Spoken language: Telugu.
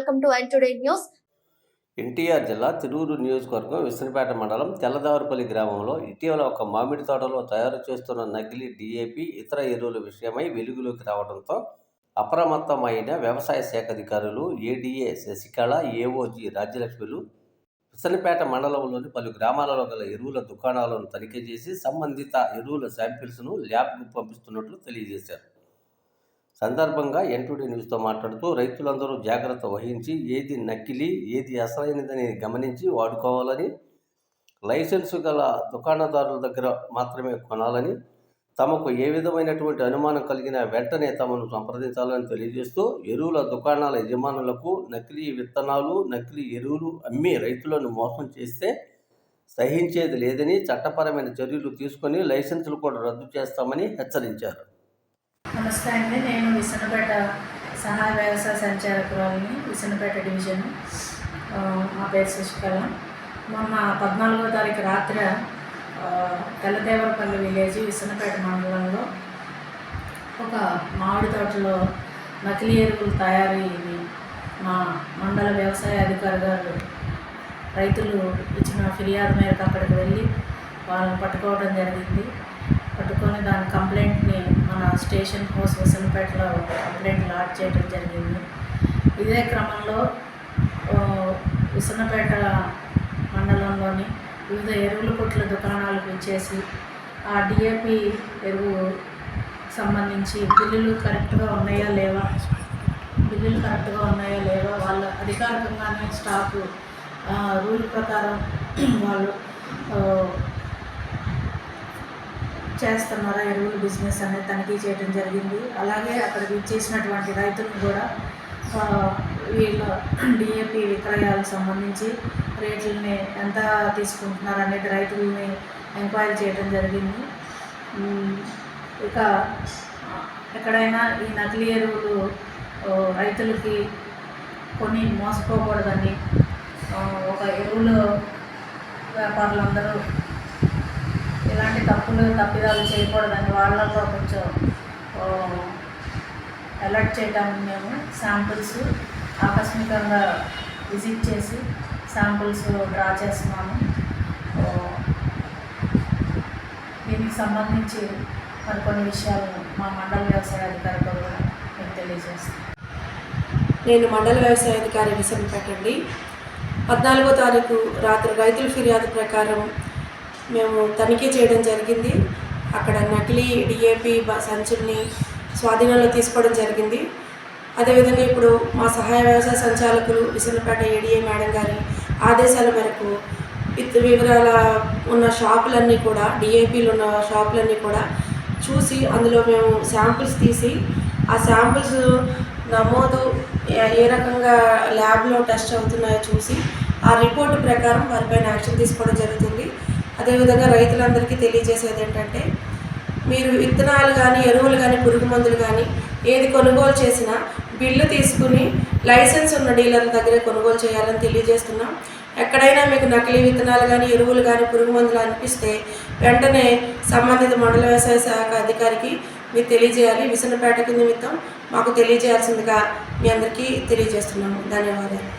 Welcome to today news. NTR జిల్లా తిరువురు నియోజకవర్గం విసనపేట మండలం తెల్లదావరపల్లి గ్రామంలో ఇటీవల ఒక మామిడి తోటలో తయారు చేస్తున్న నకిలీ డీఏపీ ఇతర ఎరువుల విషయమై వెలుగులోకి రావడంతో అప్రమత్తమైన వ్యవసాయ శాఖ అధికారులు ఏడీఏ శశికళ, ఏఓజీ రాజ్యలక్ష్మిలు విసనపేట మండలంలోని పలు గ్రామాలలో గల ఎరువుల దుకాణాలను తనిఖీ చేసి సంబంధిత ఎరువుల శాంపిల్స్ను ల్యాబ్కు పంపిస్తున్నట్లు తెలియజేశారు. సందర్భంగా టుడే న్యూస్తో మాట్లాడుతూ రైతులందరూ జాగ్రత్త వహించి ఏది నకిలీ, ఏది అసలైనదని గమనించి వాడుకోవాలని, లైసెన్సు గల దుకాణదారుల దగ్గర మాత్రమే కొనాలని, తమకు ఏ విధమైనటువంటి అనుమానం కలిగిన వెంటనే తమను సంప్రదించాలని తెలియజేస్తూ ఎరువుల దుకాణాల యజమానులకు నకిలీ విత్తనాలు, నకిలీ ఎరువులు అమ్మి రైతులను మోసం చేస్తే సహించేది లేదని, చట్టపరమైన చర్యలు తీసుకొని లైసెన్సులు కూడా రద్దు చేస్తామని హెచ్చరించారు. నమస్తే అండి. నేను విసనపేట సహాయ వ్యవసాయ సంచాలకురాలిని, విసనపేట డివిజన్. మా పేరు శశికళ. మొన్న 14వ తారీఖు రాత్రి తెల్లదేవరపల్లి విలేజ్ విసనపేట మండలంలో ఒక మామిడి తోటలో నకిలీ ఎరువులు తయారీ మా మండల వ్యవసాయ అధికారి గారు రైతులు ఇచ్చిన ఫిర్యాదు మేరకు అక్కడికి వెళ్ళి వాళ్ళని పట్టుకోవడం జరిగింది. పట్టుకొని దాని కంప్లైంట్ని మన స్టేషన్ హౌస్ విసనపేటలో కంప్లైంట్ లాడ్జ్ చేయడం జరిగింది. ఇదే క్రమంలో విసనపేట మండలంలోని వివిధ ఎరువుల కొట్ల దుకాణాలకు ఇచ్చేసి ఆ డిఏపి ఎరువు సంబంధించి బిల్లులు కరెక్ట్గా ఉన్నాయా లేవా వాళ్ళ అధికారికంగానే స్టాకు రూల్ ప్రకారం వాళ్ళు చేస్తున్నారా ఎరువుల బిజినెస్ అనేది తనిఖీ చేయడం జరిగింది. అలాగే అక్కడికి ఇచ్చేసినటువంటి రైతులను కూడా వీళ్ళ డిఏపి విక్రయాలకు సంబంధించి రేట్లని ఎంత తీసుకుంటున్నారు అనేది రైతులని ఎంక్వైరీ చేయడం జరిగింది. ఇక ఎక్కడైనా ఈ నకిలీ ఎరువులు రైతులకి కొని మోసపోకూడదని ఒక ఎరువుల వ్యాపారులందరూ ఇలాంటి తప్పిదాలు చేయకూడదని వాళ్ళలో కొంచెం అలర్ట్ చేయడానికి మేము శాంపిల్స్ ఆకస్మికంగా విజిట్ చేసి శాంపిల్స్ డ్రా చేస్తున్నాము. దీనికి సంబంధించి మరికొన్ని విషయాలు మా మండల వ్యవసాయ అధికారి కూడా మీకు తెలియజేస్తాను. నేను మండల వ్యవసాయ అధికారి విసనపేట అండి. 14వ తారీఖు రాత్రి రైతుల ఫిర్యాదు ప్రకారం మేము తనిఖీ చేయడం జరిగింది. అక్కడ నకిలీ డిఏపి సంచుల్ని స్వాధీనంలో తీసుకోవడం జరిగింది. అదేవిధంగా ఇప్పుడు మా సహాయ వ్యవసాయ సంచాలకులు విసనపేట ఏడీఏ మేడం గారి ఆదేశాల మేరకు వివరాల ఉన్న షాపులన్నీ కూడా డిఏపీలు ఉన్న షాపులన్నీ కూడా చూసి అందులో మేము శాంపిల్స్ తీసి ఆ శాంపిల్స్ నమోదు ఏ రకంగా ల్యాబ్లో టెస్ట్ అవుతున్నాయో చూసి ఆ రిపోర్టు ప్రకారం వారిపైన యాక్షన్ తీసుకోవడం జరుగుతుంది. అదేవిధంగా రైతులందరికీ తెలియజేసేది ఏంటంటే, మీరు విత్తనాలు కానీ ఎరువులు కానీ పురుగు మందులు కానీ ఏది కొనుగోలు చేసినా బిల్లు తీసుకుని లైసెన్స్ ఉన్న డీలర్ల దగ్గరే కొనుగోలు చేయాలని తెలియజేస్తున్నాం. ఎక్కడైనా మీకు నకిలీ విత్తనాలు కానీ ఎరువులు కానీ పురుగు మందులు అనిపిస్తే వెంటనే సంబంధిత మండల వ్యవసాయ శాఖ అధికారికి మీరు తెలియజేయాలి. విసనపేటకి నిమిత్తం మాకు తెలియజేయాల్సిందిగా మీ అందరికీ తెలియజేస్తున్నాము. ధన్యవాదాలు.